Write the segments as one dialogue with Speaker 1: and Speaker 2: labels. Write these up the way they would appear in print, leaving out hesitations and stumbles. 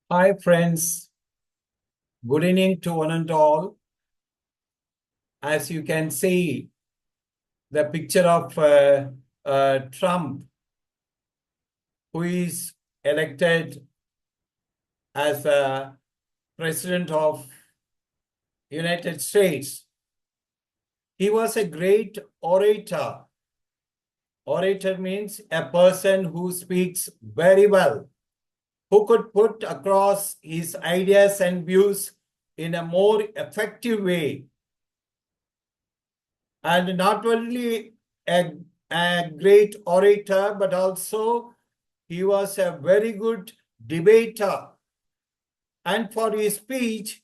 Speaker 1: Hi, friends. Good evening to one and all. As you can see, the picture of Trump, who is elected as a president of United States. He was a great orator. Orator means a person who speaks very well, who could put across his ideas and views in a more effective way. And not only a great orator, but also he was a very good debater. And for his speech,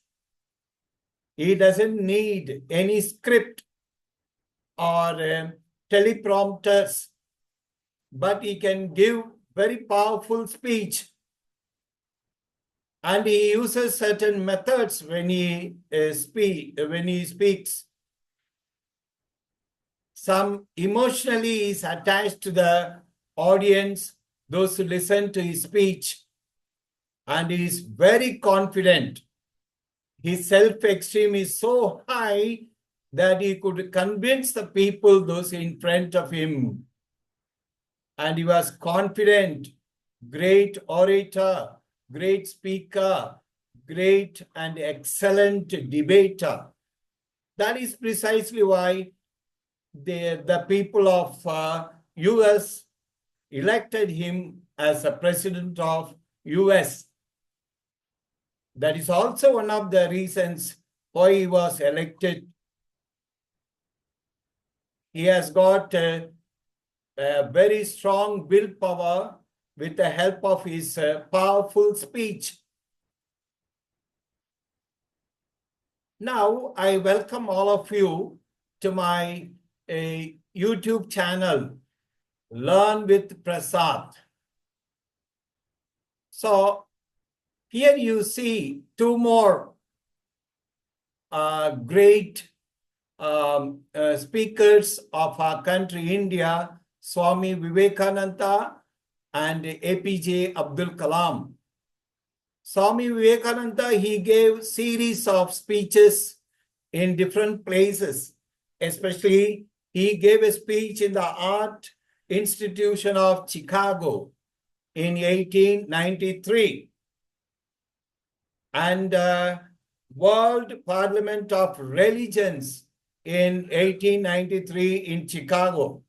Speaker 1: he doesn't need any script or teleprompters, but he can give very powerful speech. And he uses certain methods when he speaks. Some emotionally is attached to the audience, those who listen to his speech, and he is very confident. His self-esteem is so high that he could convince the people, those in front of him. And he was confident, great orator, great speaker, great and excellent debater. That is precisely why the people of US elected him as a president of US. That is also one of the reasons why he was elected. He has got a very strong willpower with the help of his powerful speech. Now, I welcome all of you to my YouTube channel, Learn with Prasad. So here you see two more great speakers of our country, India, Swami Vivekananda and APJ Abdul Kalam. Swami Vivekananda, he gave series of speeches in different places. Especially, he gave a speech in the Art Institution of Chicago in 1893. And World Parliament of Religions in 1893 in Chicago.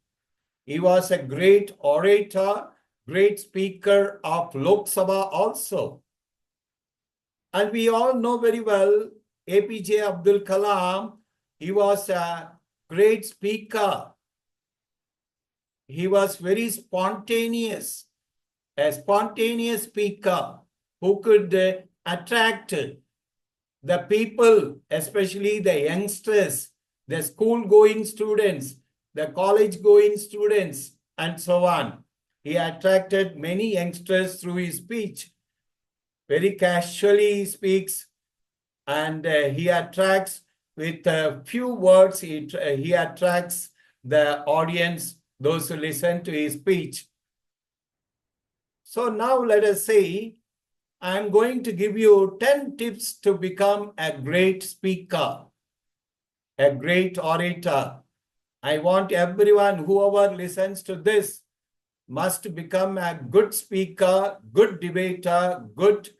Speaker 1: He was a great orator, great speaker of Lok Sabha also. And we all know very well APJ Abdul Kalam. He was a great speaker. He was very spontaneous, a spontaneous speaker who could attract the people, especially the youngsters, the school-going students, the college-going students, and so on. He attracted many youngsters through his speech. Very casually he speaks, and he attracts with a few words, he attracts the audience, those who listen to his speech. So now let us say, I'm going to give you 10 tips to become a great speaker, a great orator. I want everyone, whoever listens to this, must become a good speaker, good debater, good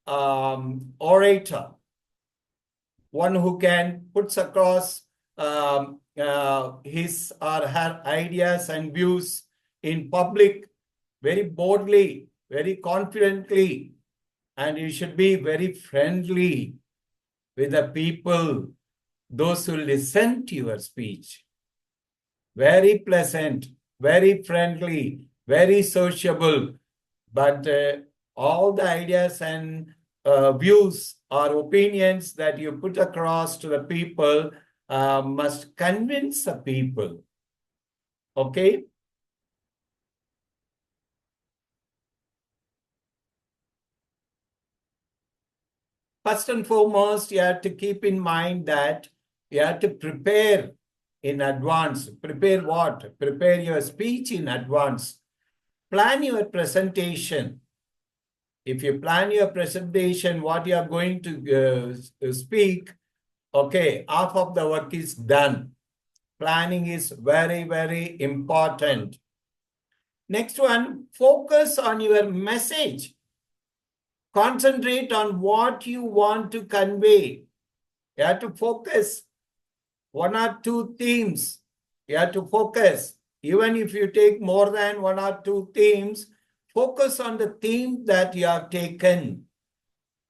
Speaker 1: orator. One who can put across his or her ideas and views in public very boldly, very confidently, and you should be very friendly with the people, those who listen to your speech. Very pleasant, very friendly, very sociable, but all the ideas and views or opinions that you put across to the people must convince the people. Okay? First and foremost, you have to keep in mind that you have to prepare in advance. Prepare what? Prepare your speech in advance. Plan your presentation. If you plan your presentation, what you are going to speak, okay, half of the work is done. Planning is very, very important. Next one, focus on your message. Concentrate on what you want to convey. You have to focus. One or two themes. You have to focus. Even if you take more than one or two themes, focus on the theme that you have taken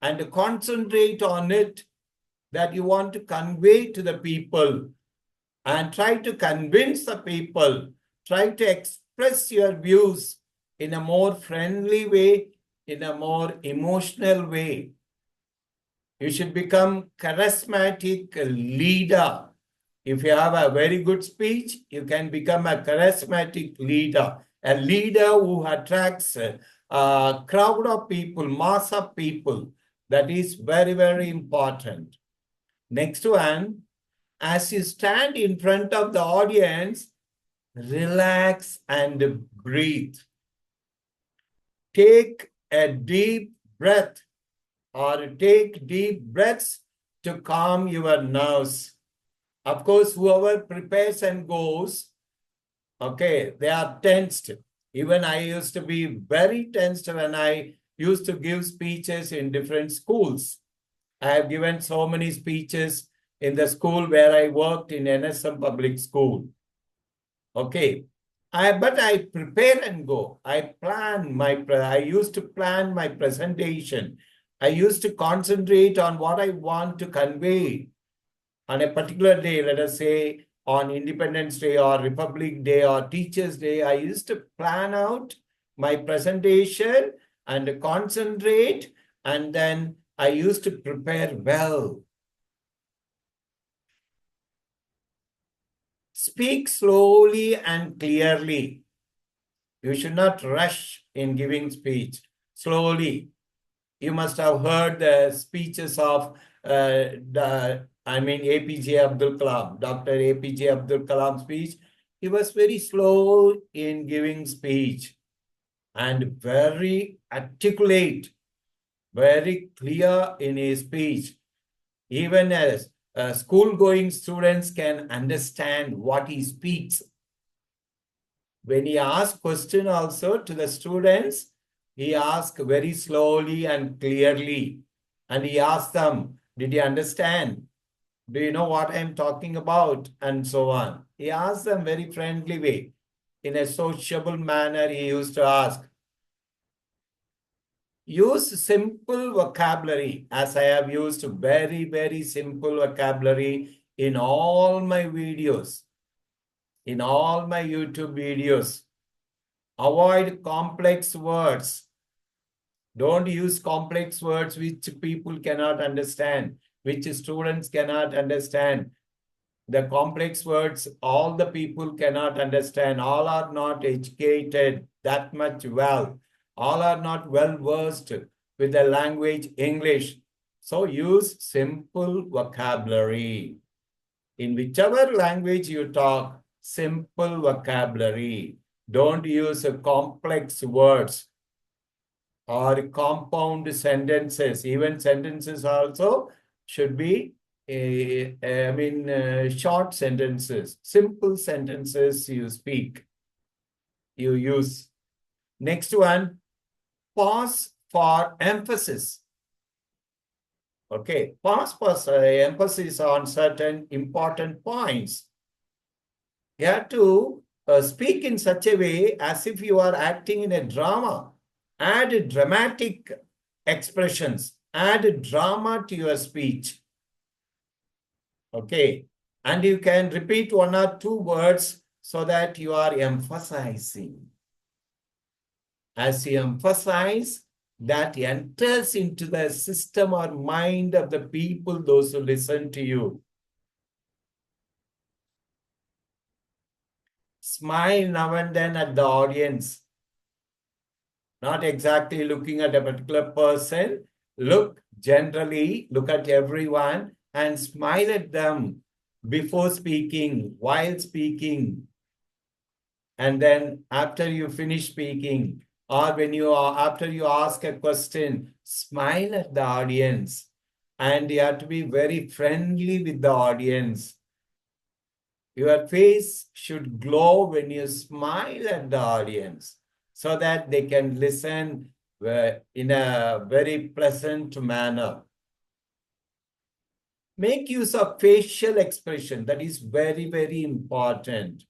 Speaker 1: and concentrate on it that you want to convey to the people, and try to convince the people. Try to express your views in a more friendly way, in a more emotional way. You should become charismatic leader. If you have a very good speech, you can become a charismatic leader, a leader who attracts a crowd of people, mass of people. That is very, very important. Next one, as you stand in front of the audience, relax and breathe. Take a deep breath or take deep breaths to calm your nerves. Of course, whoever prepares and goes, okay, they are tensed. Even I used to be very tensed when I used to give speeches in different schools. I have given so many speeches in the school where I worked in NSM public school. Okay. But I prepare and go. I used to plan my presentation. I used to concentrate on what I want to convey on a particular day, let us say on Independence Day or Republic Day or Teachers Day. I used to plan out my presentation and concentrate, and then I used to prepare well. Speak slowly and clearly. You should not rush in giving speech. Slowly. You must have heard the speeches of APJ Abdul Kalam, Dr. APJ Abdul Kalam speech. He was very slow in giving speech and very articulate, very clear in his speech. Even as school-going students can understand what he speaks. When he asks question also to the students, he asks very slowly and clearly. And he asks them, did you understand? Do you know what I'm talking about? And so on. He asks them very friendly way. In a sociable manner, he used to ask. Use simple vocabulary, as I have used very, very simple vocabulary in all my videos, in all my YouTube videos. Avoid complex words. Don't use complex words which people cannot understand, which students cannot understand. The complex words, all the people cannot understand. All are not educated that much well. All are not well versed with the language English. So use simple vocabulary. In whichever language you talk, simple vocabulary. Don't use complex words or compound sentences. Even sentences also should be, short sentences. Simple sentences you speak, you use. Next one, pause for emphasis. Okay, pause for emphasis on certain important points. You have to speak in such a way as if you are acting in a drama. Add dramatic expressions. Add drama to your speech. Okay. And you can repeat one or two words so that you are emphasizing. As you emphasize, that enters into the system or mind of the people, those who listen to you. Smile now and then at the audience. Not exactly looking at a particular person. Look generally, look at everyone and smile at them before speaking, while speaking. And then after you finish speaking, or when you are, after you ask a question, smile at the audience. And you have to be very friendly with the audience. Your face should glow when you smile at the audience so that they can listen in a very pleasant manner. Make use of facial expression. That is very, very important.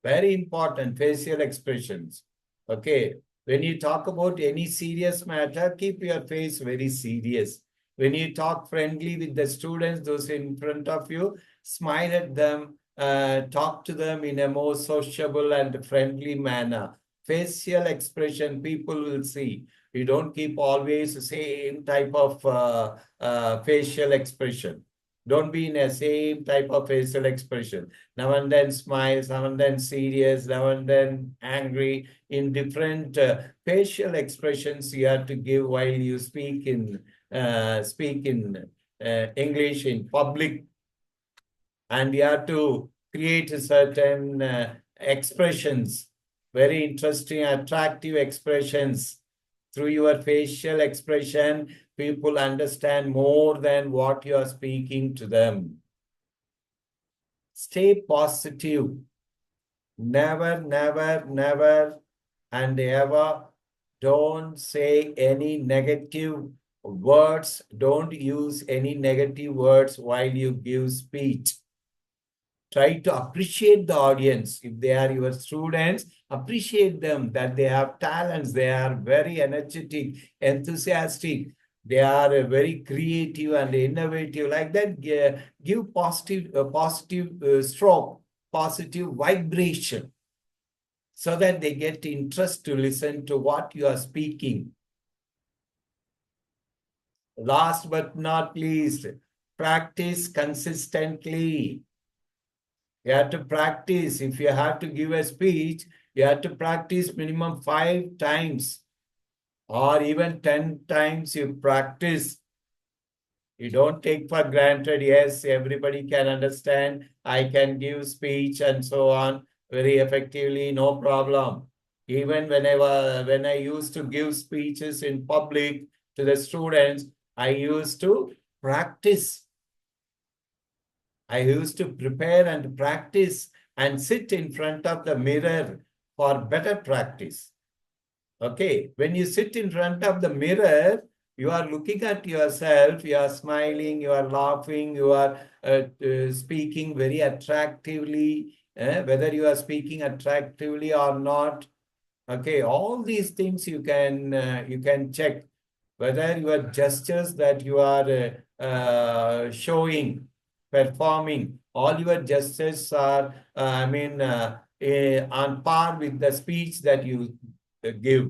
Speaker 1: Very important, facial expressions. Okay. When you talk about any serious matter, keep your face very serious. When you talk friendly with the students, those in front of you, smile at them, talk to them in a more sociable and friendly manner. Facial expression, people will see. You don't keep always the same type of facial expression. Don't be in a same type of facial expression. Now and then smiles, now and then serious, now and then angry. In different facial expressions you have to give while you speak in English in public, and you have to create certain expressions, very interesting, attractive expressions. Through your facial expression, people understand more than what you are speaking to them. Stay positive. Never, never, never, and ever don't say any negative words. Don't use any negative words while you give speech. Try to appreciate the audience. If they are your students, appreciate them, that they have talents. They are very energetic, enthusiastic. They are very creative and innovative. Like that, give positive stroke, positive vibration, so that they get interest to listen to what you are speaking. Last but not least, practice consistently. You have to practice. If you have to give a speech, you have to practice minimum 5 times or even 10 times you practice. You don't take for granted, yes, everybody can understand, I can give speech and so on very effectively, no problem. Even when I used to give speeches in public to the students, I used to practice. I used to prepare and practice and sit in front of the mirror for better practice. Okay, when you sit in front of the mirror, you are looking at yourself, you are smiling, you are laughing, you are speaking very attractively, whether you are speaking attractively or not. Okay, all these things you can check whether your gestures that you are showing, performing, all your gestures are, on par with the speech that you give.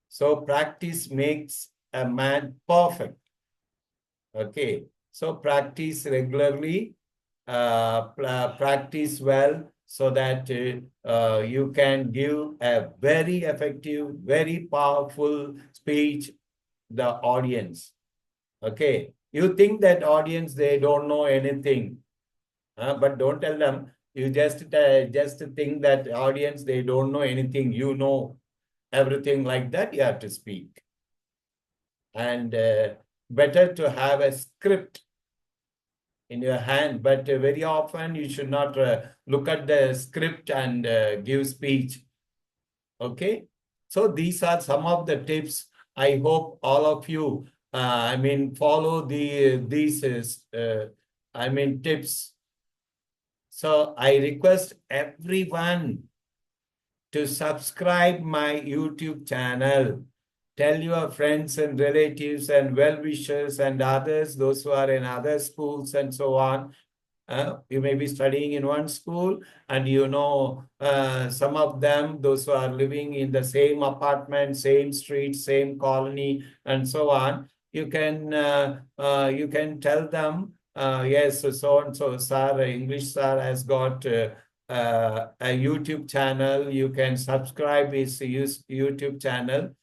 Speaker 1: So practice makes a man perfect. Okay, so practice regularly, practice well, so that you can give a very effective, very powerful speech the audience. Okay, you think that audience, they don't know anything, but don't tell them. You just think that audience, they don't know anything. You know everything. Like that, you have to speak. And better to have a script in your hand, but very often you should not look at the script and give speech. Okay, so these are some of the tips. I hope all of you, follow these tips. So I request everyone to subscribe my YouTube channel. Tell your friends and relatives and well-wishers and others, those who are in other schools and so on. You may be studying in one school, and some of them, those who are living in the same apartment, same street, same colony, and so on. You can tell them, yes, so and so sir, English sir has got a YouTube channel. You can subscribe his YouTube channel.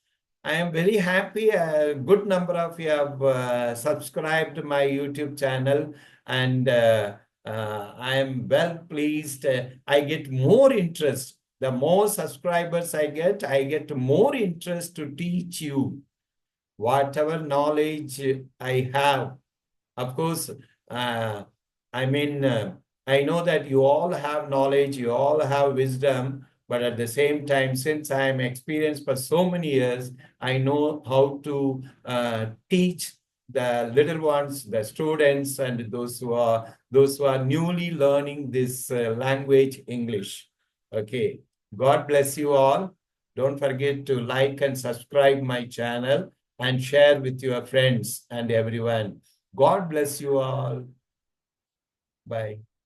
Speaker 1: I am very happy. A good number of you have subscribed my YouTube channel, and I am well pleased. I get more interest The more subscribers I get more interest to teach you whatever knowledge I have. Of course, I mean, I know that you all have knowledge, you all have wisdom, but at the same time, since I am experienced for so many years, I know how to teach the little ones, the students, and those who are newly learning this language, English. Okay. God bless you all. Don't forget to like and subscribe my channel and share with your friends and everyone. God bless you all. Bye.